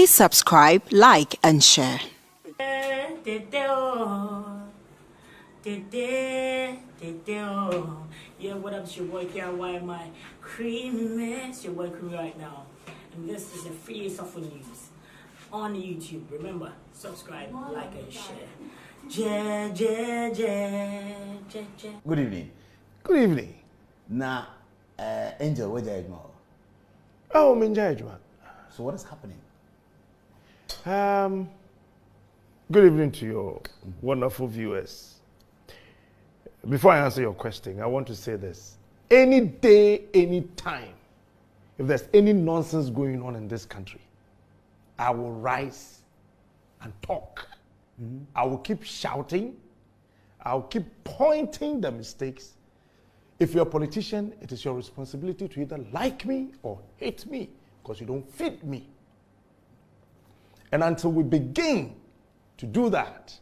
Please subscribe, like, and share. Yeah, what up, it's your boy Why am I creamy? It's your boy Creamy right now. And this is the free Suffer News on YouTube. Remember, subscribe, like, and share. Good evening. Good evening. Now, Angel, where are you? Oh, Minjajman. So what is happening? Good evening to your wonderful viewers. Before I answer your question, I want to say this. Any day, any time, if there's any nonsense going on in this country, I will rise and talk. I will keep shouting. I'll keep pointing the mistakes. If you're a politician, it is your responsibility to either like me or hate me because you don't fit me. And until we begin to do that,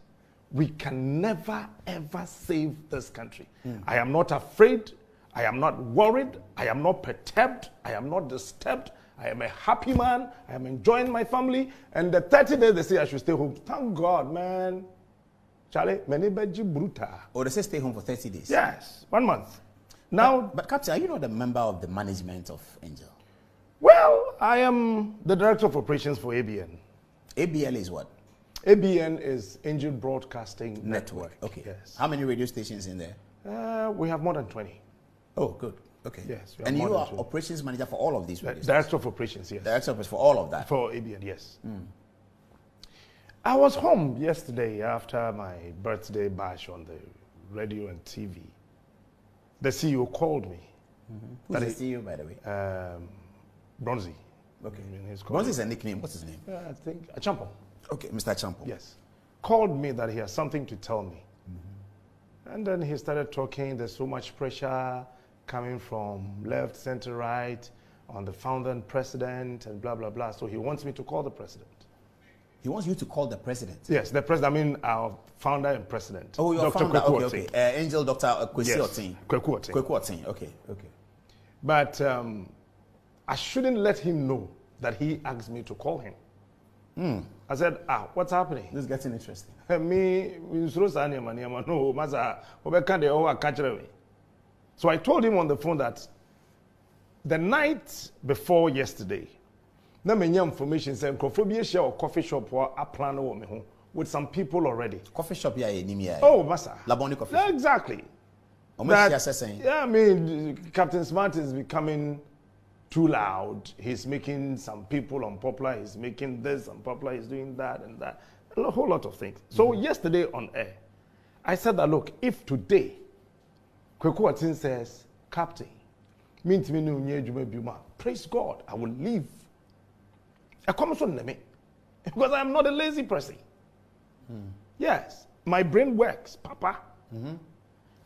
we can never, ever save this country. I am not afraid. I am not worried. I am not perturbed. I am not disturbed. I am a happy man. I am enjoying my family. And the 30 days they say I should stay home. Thank God, man. Charlie, many beji bruta. Or they say stay home for 30 days? Yes, 1 month. Now, but Captain, are you not a member of the management of Angel? Well, I am the director of operations for ABN. ABL is what? ABN is Angel Broadcasting Network. Okay. Yes. How many radio stations in there? We have more than 20. Oh, good. Okay. Yes. And you are operations manager for all of these radio stations? Director of operations, yes. Director of for all of that? For ABN, yes. I was home yesterday after my birthday bash on the radio and TV. The CEO called me. Who's the CEO, by the way? Bronzy. Okay. Bronzy is a nickname. What's his name? I think Champo. Okay, Mr. Champo. Yes. Called me that he has something to tell me. And then he started talking. There's so much pressure coming from left, center, right on the founder and president and blah, blah, blah. So he wants me to call the president. He wants you to call the president? Yes, the president. I mean, our founder and president. Oh, your Dr. founder. Kweku Okay, okay. Angel Dr. Kwesi Otin. Kweku Otin. Kweku Otin. Okay, okay. But I shouldn't let him know that he asked me to call him. I said, what's happening? This is getting interesting. So I told him on the phone that the night before yesterday, na many information saying Crawford share or coffee shop or a plan with some people already. Coffee shop, yeah, oh, massa. Laboni coffee. Yeah, exactly. Yeah, I mean, Captain Smart is becoming too loud. He's making some people unpopular. He's making this unpopular. He's doing that and that. A whole lot of things. So yesterday on air, I said that, look, if today, Kweku Otin says, Captain, praise God, I will leave. Because I am not a lazy person. Yes, my brain works, Papa.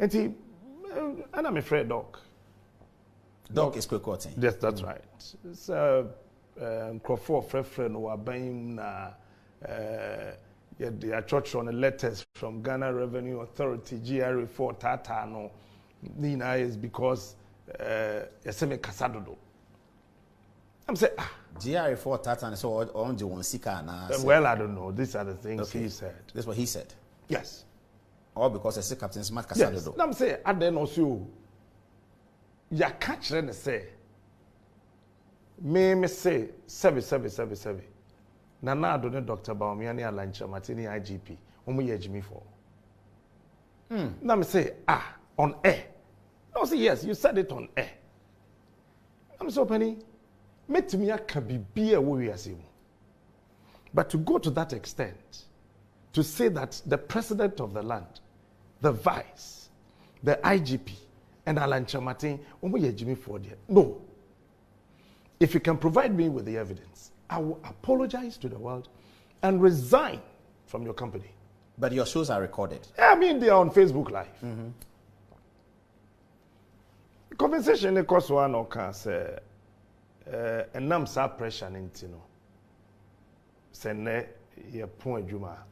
And I'm afraid, Doc. Doc is Kweku Otin. Yes, that's right. It's Crawford friend who are buying the church on the letters from Ghana Revenue Authority, GRA4 Tata no Nina is because Yeseme Kasadodo. I'm saying GRA4 Tata so on the one sika na. Well, I don't know. These are the things he said. That's what he said. Yes. All because I say Captain Smart Kasadodo. Yes. I'm saying and then also ya catch them say me say seven. Nana Adone Dr. Baumiani Alancha Martini IGP. Omu ye Jimmy for. Now me say on air. No, say yes, you said it on air. I'm so penny. Met me can be a warrior. But to go to that extent, to say that the president of the land, the vice, the IGP, and Alancha Martin, omu ye Jimmy for there. No. If you can provide me with the evidence, I will apologize to the world and resign from your company. But your shows are recorded. I mean, they are on Facebook Live. Conversation, of course, one or can say, and nam sa pressure nintino. Sene ye point juma.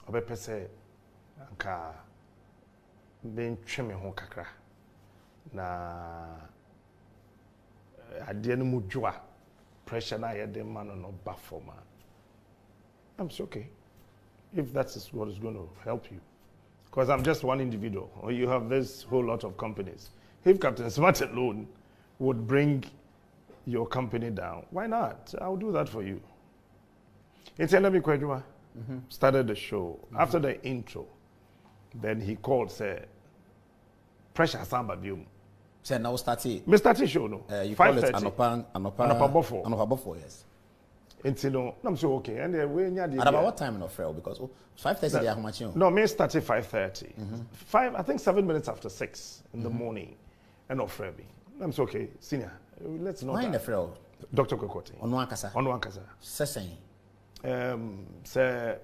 Obepe se anka ben tweme ho kakra na ade no mudwa pressure na yɛ de man no ba for man. I'm so okay. If that is what is going to help you. Because I'm just one individual, or you have this whole lot of companies. If Captain Smart alone would bring your company down, why not? I'll do that for you. It's Elemi Kwejuma started the show. After the intro, then he called, said, pressure samba bium. So now start it. Mr. T show, no? You call it Anopa Bofo, yes. And no, I'm so okay. And we at about what time in Ofrel? Because 5:30 they are much. No, me started 5:30. 5, I think 7 minutes after 6 in the morning. And Ofrel. I'm so okay, senior. Let's know. Why in Ofrel? Dr. Kokoti. Onwankasa. Seseng. Say,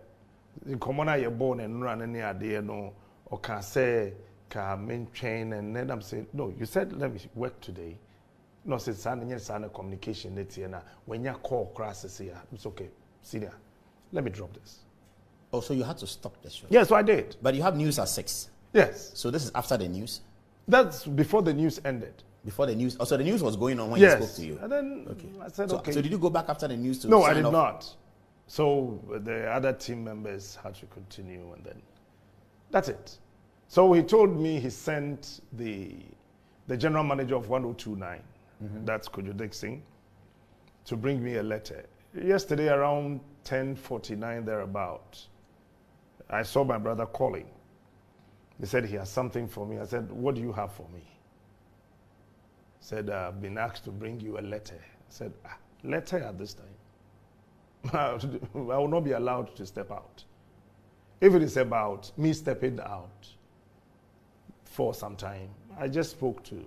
in common you're born and run any idea no, or can say, can main train, and then I'm saying, no, you said let me work today. No, since I'm communication, when you call crashes here, it's okay. Senior, let me drop this. Oh, so you had to stop the show? Yes, so I did. But you have news at 6? Yes. So this is after the news? That's before the news ended. Before the news? Oh, so the news was going on when he spoke to you? And then I said, okay. So did you go back after the news to No, I did not. So the other team members had to continue, and then that's it. So he told me he sent the general manager of 1029, that's Kojo Dixon, to bring me a letter. Yesterday around 10:49 thereabout, I saw my brother calling. He said he has something for me. I said, what do you have for me? He said, I've been asked to bring you a letter. I said, letter at this time? I will not be allowed to step out. If it is about me stepping out for some time, I just spoke to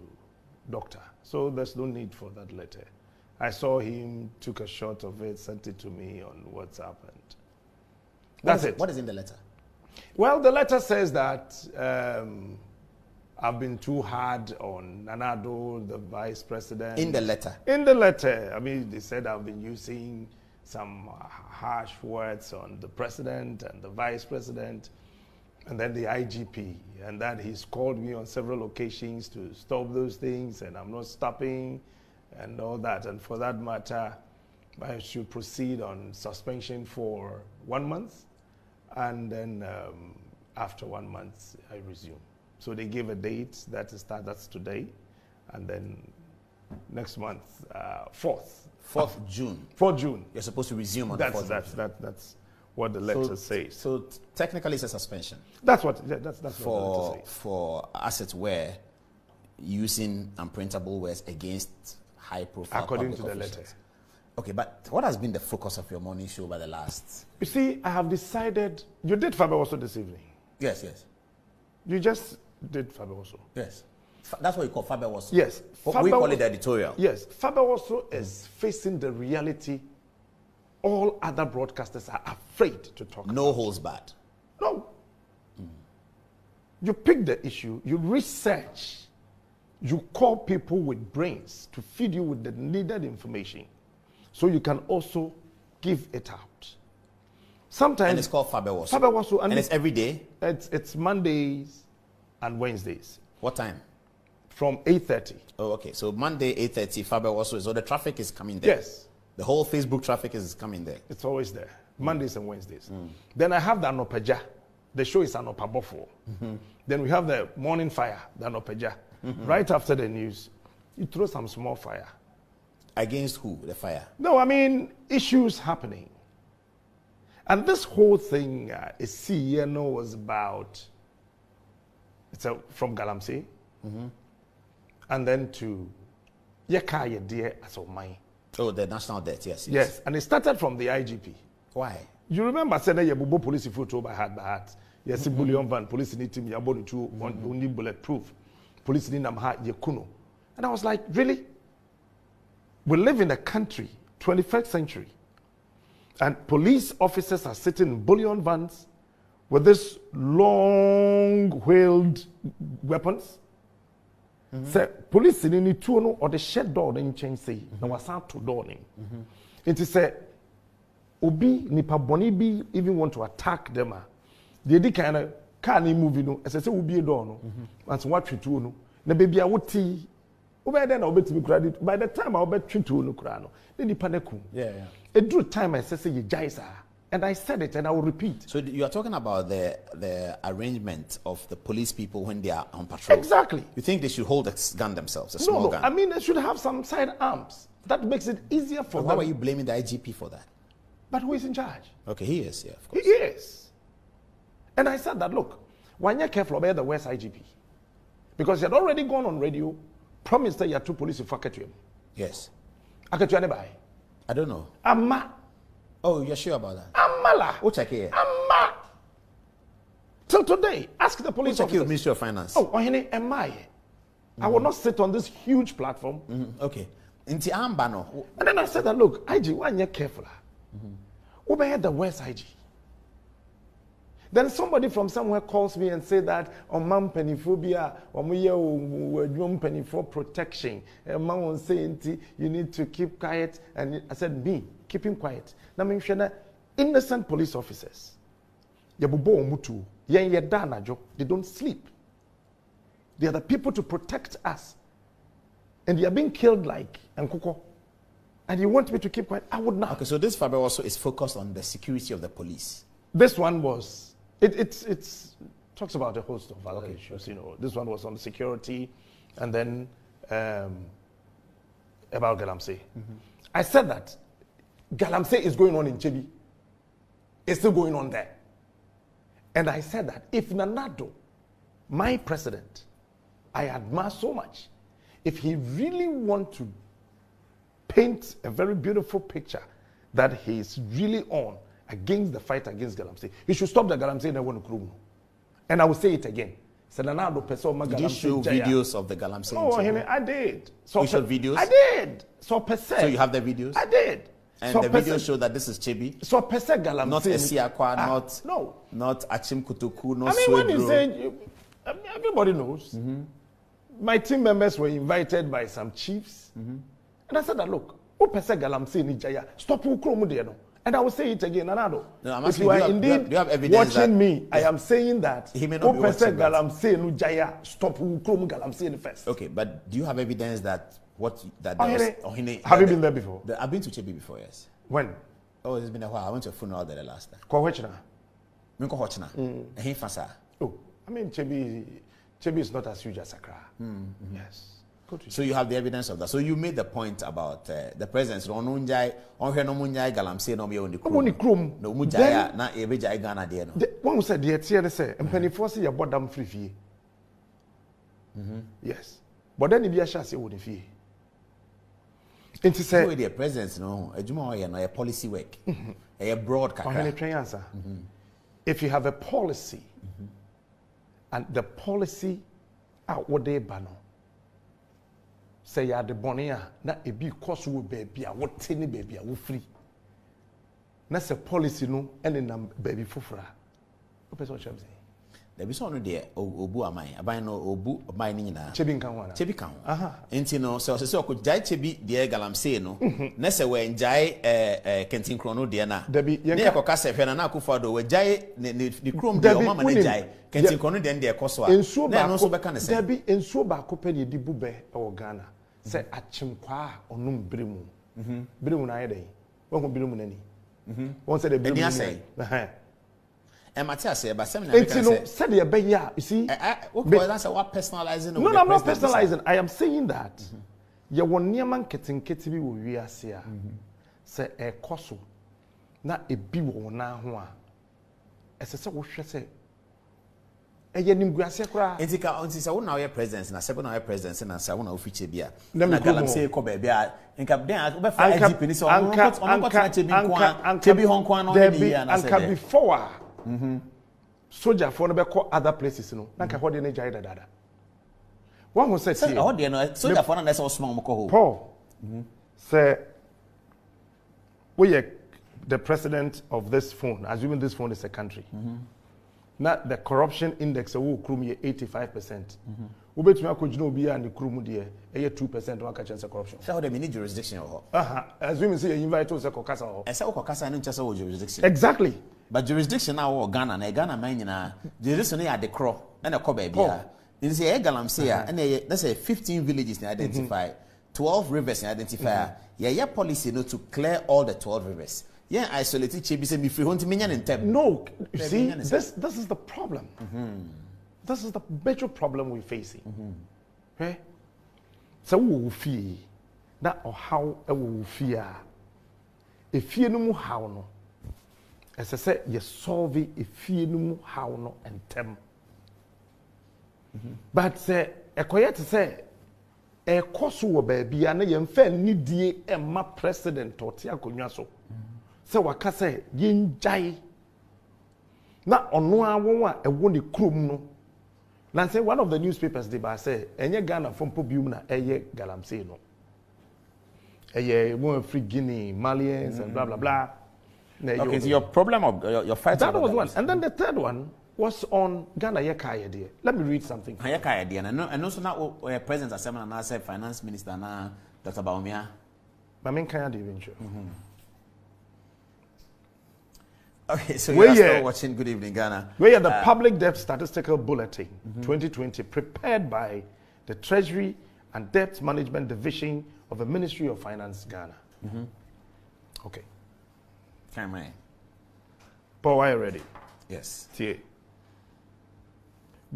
doctor. So there's no need for that letter. I saw him, took a shot of it, sent it to me on WhatsApp, and that's it. What is in the letter? Well, the letter says that I've been too hard on Nanado, the vice president. In the letter? In the letter. I mean, they said I've been using some harsh words on the president and the vice president, and then the IGP, and that he's called me on several occasions to stop those things, and I'm not stopping, and all that. And for that matter, I should proceed on suspension for 1 month, and then after 1 month, I resume. So they gave a date, that's today, and then next month, 4th June. 4th June. You're supposed to resume on the 4th June. That's what the letter says. So technically it's a suspension. That's what the letter says. For assets where using unprintable words against high profile according to the officials. letter. Okay, but what has been the focus of your morning show by the last? You see, I have decided. You did Faber also this evening. Yes. You just did Faber also. Yes. That's what you call Faber also. Yes. We call it the editorial. Yes. Faber also is facing the reality all other broadcasters are afraid to talk about. No holds barred. No. You pick the issue, you research, you call people with brains to feed you with the needed information so you can also give it out. Sometimes. And it's called Faber also. Faber also. And it's every day? It's Mondays and Wednesdays. What time? From 8:30. Oh, okay. So Monday, 8:30, Faber also. So the traffic is coming there? Yes. The whole Facebook traffic is coming there? It's always there. Mondays and Wednesdays. Then I have the Anopeja. The show is Anopabofo. Then we have the morning fire, the Anopeja. Right after the news, you throw some small fire. Against who, the fire? No, I mean, issues happening. And this whole thing is CNO was about, from Galamsey, and then to Yeka Yedie as of mine. Oh, the national debt, yes. Yes, and it started from the IGP. Why? You remember saying that you police photo by heart. Yes, bullion van police need team yabon to only bulletproof. Police need nam ha yekuno. And I was like, really? We live in a country, 21st century, and police officers are sitting in bullion vans with this long-wheeled weapons. Say police in the two or the shed door in change say no was out to door name. It is say obi nipa boni bi even want to attack them. They di kind of car ni movie no as I say obi door no. And so what you do no na baby a woti Over then I'll bet to be credit. By the time I'll bet to no crano. Then the panic. Yeah. It drew time I say you jaisa. And I said it and I will repeat. So you are talking about the arrangement of the police people when they are on patrol. Exactly. You think they should hold a gun themselves, a small gun? I mean, they should have some side arms. That makes it easier for them. Why were you blaming the IGP for that? But who is in charge? Okay, he is, yeah, of course. He is. And I said that, look, when you're careful about the West IGP, because he had already gone on radio, promised that you had 2 police in Fakatuem. Yes. I don't know. Amma. Oh, you're sure about that? Amala. What's here? Amma. Till today, ask the police What's officers. Ministry of Finance? Oh, am I? I will not sit on this huge platform. Okay. Inti ambano. And then I said that, look, IG, when you're careful, over the West IG. Then somebody from somewhere calls me and say that on man pennyphobia, or penny for protection. A man will say, you need to keep quiet. And I said, me, keep him quiet. Now, I'm innocent police officers. They don't sleep. They are the people to protect us. And they are being killed like Nkoko. And you want me to keep quiet? I would not. Okay, so this Faber also is focused on the security of the police. This one was. It's talks about a host of other issues. You know, this one was on security, and then about Galamsey. I said that Galamsey is going on in Chebi. It's still going on there. And I said that if Nanado, my president, I admire so much, if he really wants to paint a very beautiful picture that he's really on against the fight against Galamsey, he should stop the Galamsey and I want to Krumu. And I will say it again. Did you show videos of the Galamsey? Oh, I did. So you showed videos? I did. So per se. So you have the videos? I did. And so the videos show that this is Chebi? So per se Galamsey. Not Esiakwa, not Achim Kutuku, not Swedro. When you say, everybody knows. My team members were invited by some chiefs. And I said that, look, per se Galamsey ni Jaya, stop Ukromu there. And I will say it again, Nanado. No, if you are indeed watching me, I am saying that. He may not be watching Galamsey no Jaya, stop Ukromu Galamsey first. Okay, but do you have evidence that have you been there before? I've been to Chebi before, yes. When? Oh, it's been a while. I went to a funeral there the last time. Oh, I mean, Chebi is not as huge as Accra. Yes. So you have the evidence of that. So you made the point about the presence. When we say yes, but then if you say what if the presence, a policy work, a broad. If you have a policy, and the policy out what they ban. Say you are the bonia, na ebi cost will baby, what tiny baby, will free. That's a policy, no, and then baby fufra. What person I'm saying? There be someone there, Obu Amai, Abino Obu Bainina, Chebikan. Intino, so could Jai Chebi, dear Galamsey, no, Nessa when Jai Kentin Chrono, Diana, Debbie Yakocasa, Fernanaku Fado, where Jai, the chrome, the Mamma Jai, Kentin Chrono, then their Coswa, and so back, Debbie, and so back, Copenny, di Bube or Ghana. Say Achimqua or Num Brimu. Brimu Naide. One will Brimu any. One said a Brimu say. And Matthias said, but some said the Abaya, you see. That's what personalizing. No, I'm not personalizing. I am saying that. You want near man getting Ketibi will we are here. Say a cosso. Not a biwo na hoa. As a sort of say. Etika on sisa wona your presence na sebo na your presence na sa wona ofiche bia na Galamsey ko be bia nka den be fa IGP ni so on got na chebi honkwan no dey here na say anka before soldier for no be call other places no na nka hode na jai dada one who said say hode no soldier for na say osman mo ko ho Paul say we are the president of this phone, assuming this phone is a country. Now the corruption index will krum 85%. We bet me akojino obi and the krum there 2% one catch corruption. So the mini jurisdiction assuming say you invite us kokasa e say kokasa no chese jurisdiction. Exactly. But jurisdiction now Ghana man nyina jurisdiction na the cro na the ko ba bia In say galamsey and let's say 15 villages identify, 12 rivers identify. Yeah, policy to clear all the 12 rivers. Yeah, isolated chibi say me free hunt minyan in tem. No, you see, this is the problem. This is the major problem we're facing. Okay? So we feel that or how we fear. If you know how no, as I said, you solve it if you know how no and tem. But say a quiet say a koso baby and a fair need a ma president or tiakunyaso. So waka say yin jai. Na onwa wonwa e woni krom no. Na say one of the newspapers they ba say enye Ghana from Pobium na eye galamsey no. Eye one free Guinea, Malians and blah blah blah. Okay, so your problem of your fight. That was one. And then the third one was on Ghana Yekaya Day. Let me read something. Yekaya Day. And also now President Assembly and I said Finance Minister na Dr. Baumia. Mamin Kaya Day venture. Okay, so you're still watching Good Evening Ghana. We are the Public Debt Statistical Bulletin 2020 prepared by the Treasury and Debt Management Division of the Ministry of Finance Ghana. Okay. Camera. Paul, are you ready? Yes. See.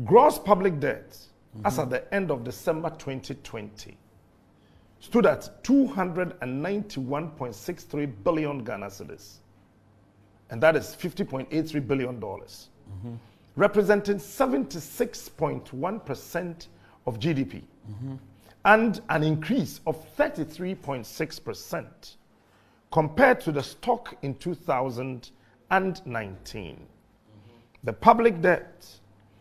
Gross public debt as at the end of December 2020 stood at 291.63 billion Ghana cedis. And that is $50.83 billion, representing 76.1% of GDP, and an increase of 33.6% compared to the stock in 2019. The public debt,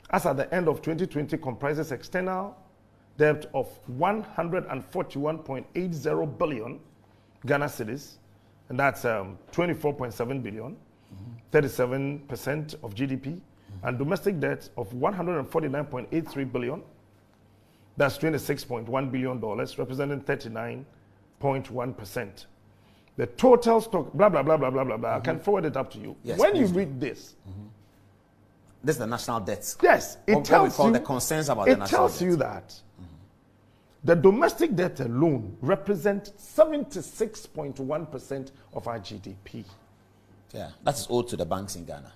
as at the end of 2020, comprises external debt of 141.80 billion Ghana cedis, and that's 24.7 billion. 37% of GDP, and domestic debt of 149.83 billion. That's $26.1 billion, representing 39.1%. The total stock, blah, blah, blah, blah, blah, blah, blah. I can forward it up to you. Yes, when you read this, this is the national debt. Yes, it tells you the concerns about the national debt. It tells you that the domestic debt alone represents 76.1% of our GDP. Yeah, that is owed to the banks in Ghana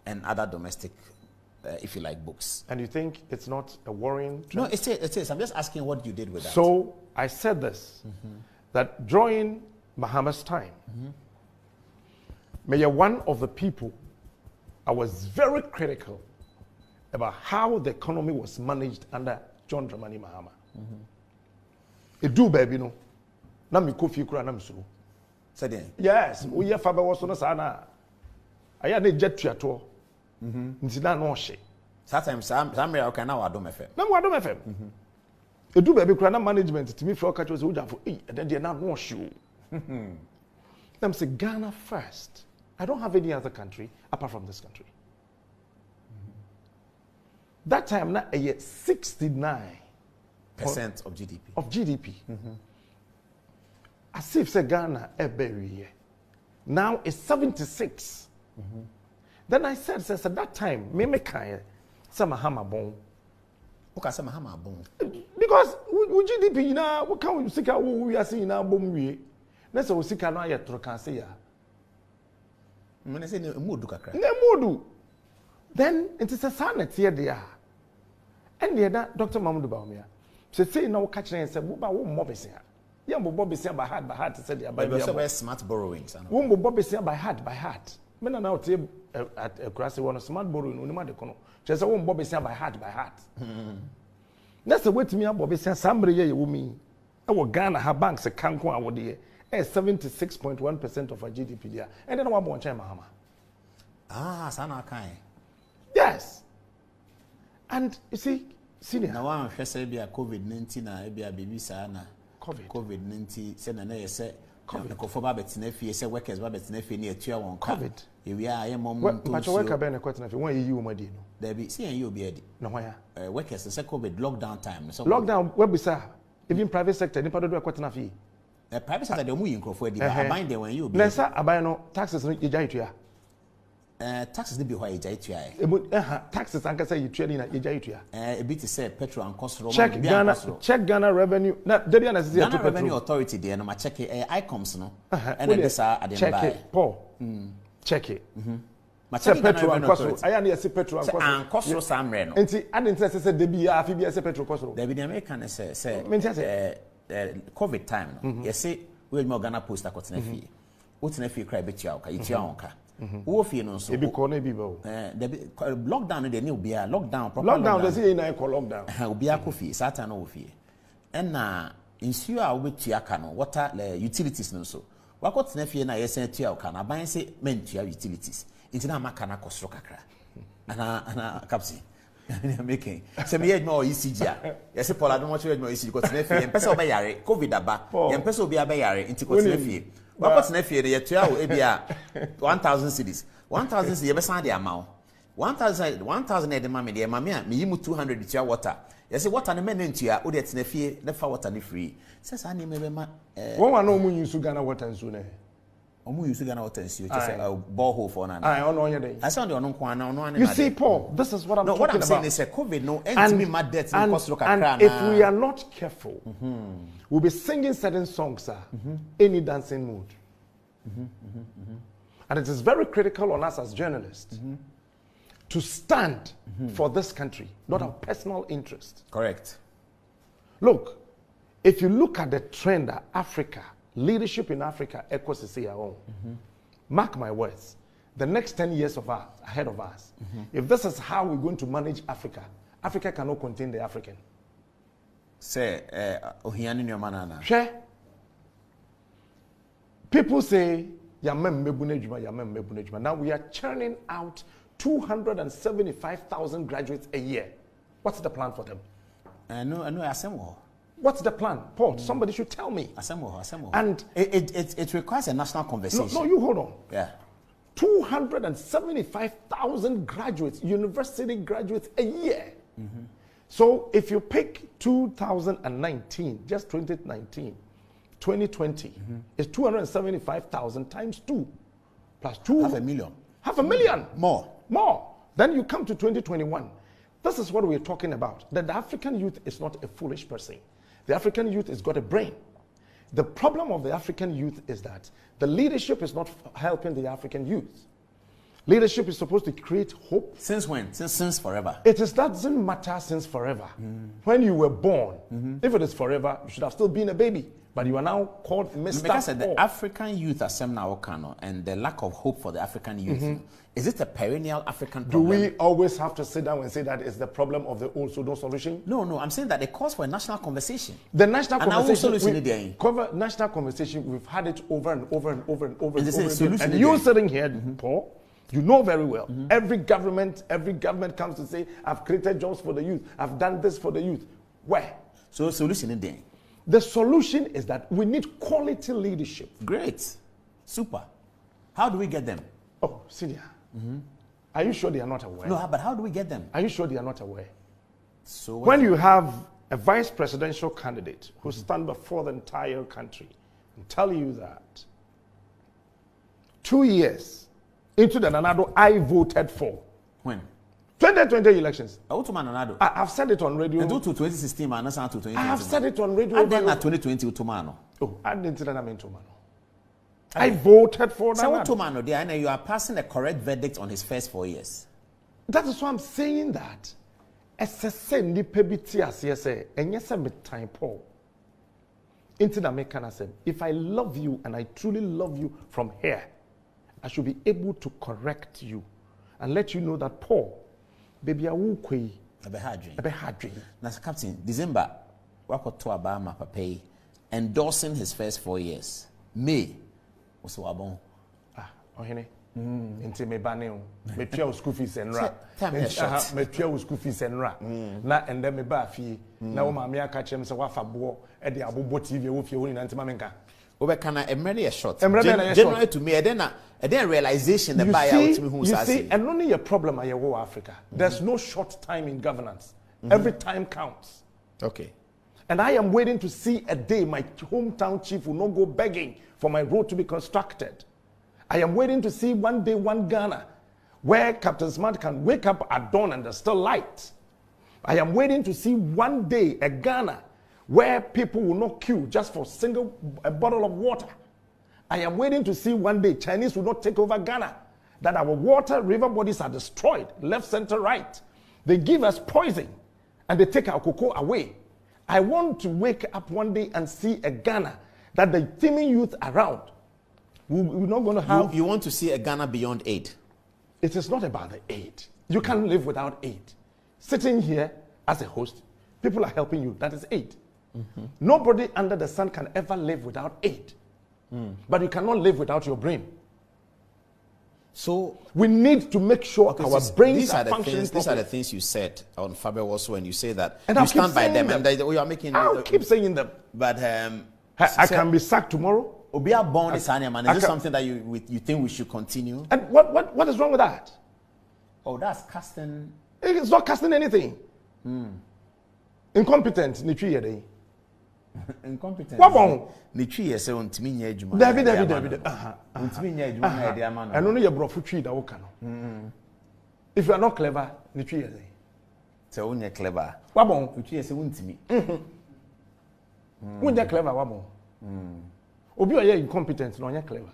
and other domestic, if you like, books. And you think it's not a worrying trend? No, it is. I'm just asking what you did with that. So I said this, that during Mahama's time, Mayor, one of the people, I was very critical about how the economy was managed under John Dramani Mahama. It do, baby, no. Na mi kofi kura na msuru. Yes, we have Faber was on a sana. I had a jet to a tour. Ntina no she. Sometimes some can now do FM. No, I don't FM. A do baby crana management to me for catchers who have and then they're not wash you. Them say Ghana first. I don't have any other country apart from this country. That time now a 69% of GDP. Of GDP. As if say Ghana every now it's 76. Then I said, at that time, me kaya some Mahama bon. Okay, some Mahama bon. Because with GDP now, what can we see? We are seeing now bomb we. Let's say we see now yet to can say ya. When say no modu kakra. No modu. Then it is a sanity here there. And the other Dr. Mahmoud Baumia say now catching and say, "What about mob is here?" Yeah, Bob is here by heart to say the about smart borrowings. Wombo Bob is here by heart. Men are now at a grassy one of smart borrowing on the Madacono. Just a Bob is here by heart. That's the way to me, Bob is here. Somebody here, you mean. Our Ghana, her banks, a Kanko, our dear, 76.1% of our GDP there. And then one more time, Mahama. Ah, Sana Kai. Yes. And you see, senior. Now I'm say be a COVID-19, I be a baby sana. COVID-19 say na ye say COVID ba betina fie say workers ba betina fie na atua won ka COVID we are ye mom to but worker be na kwetena fie won ye you madi no there be see you be adi no why workers say COVID lockdown time so lockdown we be say even private sector ni pado do kwetena fie private sector dey mu yin krofo adi ba aban dey when you be na say aban no taxes no ye jai tua Taxes be why you taxes ankasa you trade in a you a bit to say petrol and cost. Check Ghana revenue. Now, Ghana Revenue Authority there, no, my check it, ICOMS, no, and then this are at check it, Paul. Check it. My check petrol and cost. I only see petrol and cost some reno. And see, I didn't say the BR, say petrol cost. There be the American say, COVID time, you see, we'll more Ghana post a cotton fee. What's an fee cry bit yauka, it's yonka. Who feel no so? Be corner people. Lockdown, the new beer, lockdown, lockdown, there's a call lockdown. Be a coffee, Satan over fee. And ensure our with Tiacano, water utilities no so. What got Nephi and I sent to your can, I buy and say, men to your utilities. Into that Macana Costrocacra. And Capsi. Making some year more ECG. Yes, Paul, I don't want to read more ECG because Nephi and Peso Bayari, COVID aba, and Peso be a Bayari into Nephi. What was Nephi? The 1,000 cities. 1,000 cities, ever signed the amount. 1,000 at the mammy, dear mamma, me 200 with your water. You say what an amendment to your Udet Nephi, never water ni free. Says I name one no moon use Ghana water and sooner. Omu use Ghana water and you just a borehole for an I don't know your day. I sound your no. You see, Paul, this is what I'm talking what I'm saying about. is a COVID no and me mad debts and cost look and if we are not careful, we'll be singing certain songs, any dancing mood. And it is very critical on us as journalists to stand for this country, not our personal interest. Correct. Look, if you look at the trend that Africa, leadership in Africa echoes to see our own. Mark my words, the next 10 years of us, ahead of us, if this is how we're going to manage Africa, Africa cannot contain the African. Say, Ohiani your manana. Share. People say, now we are churning out 275,000 graduates a year. What's the plan for them? No, what's the plan? Paul, somebody should tell me. Assemble. And it requires a national conversation. No, you hold on. Yeah. 275,000 graduates, university graduates a year. So if you pick 2019, just 2019, 2020, it's 275,000 times 2 plus 2. 500,000. 500,000. More. Then you come to 2021. This is what we're talking about. That the African youth is not a foolish person. The African youth has got a brain. The problem of the African youth is that the leadership is not helping the African youth. Leadership is supposed to create hope. Since when? Since forever. It doesn't matter since forever. When you were born, if it is forever, you should have still been a baby. But you are now called Mr. Because the African youth are and the lack of hope for the African youth. Is it a perennial African problem? Do we always have to sit down and say that is the problem of the old, so no solution? No. I'm saying that it calls for a national conversation. The national national conversation, we've had it over and over and over and over and over again. And you're sitting here, Paul, you know very well. Every government comes to say, I've created jobs for the youth. I've done this for the youth. Where? So solution is there. The solution is that we need quality leadership. Great. Super. How do we get them? Oh, Senior. Are you sure they are not aware? No, but how do we get them? Are you sure they are not aware? So when you have a vice presidential candidate who stands before the entire country and tell you that 2 years into the Nanado I voted for. When? 2020 elections. I've said it on radio. And to 2016, man, that's not to 2020. I have said it on radio. And then at 2020, Utomano. Oh, I didn't say that I meant Utomano. I voted for that. So Utomano, there, you are passing a correct verdict on his first 4 years. That is why I'm saying that. If I love you and I truly love you from here, I should be able to correct you and let you know that Paul, baby, I will quay. Now, Captain, December, wako to Obama papa endorsing his first 4 years. May was wabon. Ohene. Into me baneo. Me pia school fees and ra. Me pia school fees and ra. Na and then me ba fi. Na wo ma me aka chem se wa fa bo e de abobo TV wo fie woni na ntima menka. Obekana emre a shot. Generally to me then realization the buy out to me who say. You see, and only a problem I go Africa. There's no short time in governance. Every time counts. Okay. And I am waiting to see a day my hometown chief will not go begging for my road to be constructed. I am waiting to see one day one Ghana where Captain Smart can wake up at dawn and there's still light. I am waiting to see one day a Ghana where people will not queue just for a bottle of water. I am waiting to see one day Chinese will not take over Ghana, that our water river bodies are destroyed, left, center, right. They give us poison and they take our cocoa away. I want to wake up one day and see a Ghana that the teeming youth around, we're not going to have. You want to see a Ghana beyond aid? It is not about the aid. You can't live without aid. Sitting here as a host, people are helping you. That is aid. Nobody under the sun can ever live without aid. But you cannot live without your brain. So we need to make sure our brains are functioning. These are the things you said on Fabio also when you say that. And you stand by them. And you are making. I'll keep saying them. But I can be sacked tomorrow. Obia born is man. Is this something that you think we should continue? And what is wrong with that? Oh, that's casting. It's not casting anything. Incompetent. Incompetent. What wrong? Nichi say untimi nya adwuma. David. Untimi nya adwuma na ede ama no. And only your brofu tree that woka no. If you are not clever, nichi say. Say onye clever. What wrong? Nichi say untimi. When they clever, what wrong? Obi oye incompetent, no onye clever.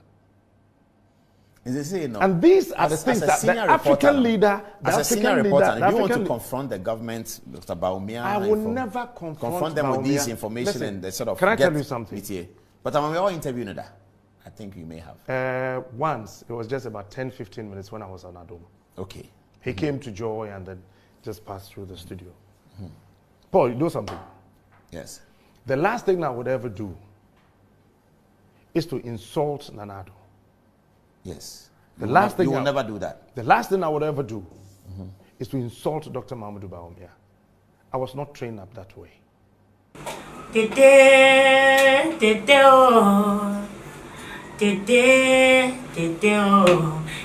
Is it say no? And these are the things that the African leader, as a senior reporter, if you want to confront the government, Dr. Baumia, I will never confront them Baumia with this information. Listen, and they sort of. Can I tell you something? But I'm all interviewing that. I think you may have. Once, it was just about 10-15 minutes when I was on Adom. Okay. He came to Joy and then just passed through the studio. Paul, you do something. Yes. The last thing I would ever do is to insult Nanado. Yes. The last thing you will never do that. The last thing I would ever do is to insult Dr. Mahamudu Bawumia. I was not trained up that way.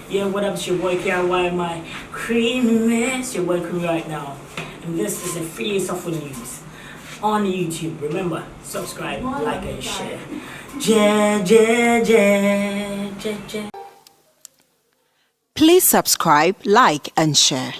Yeah, what up? It's your boy KRY, my creamy. It's your boy creamy right now. And this is the free software news on YouTube. Remember, subscribe, like, and share. Please subscribe, like, and share.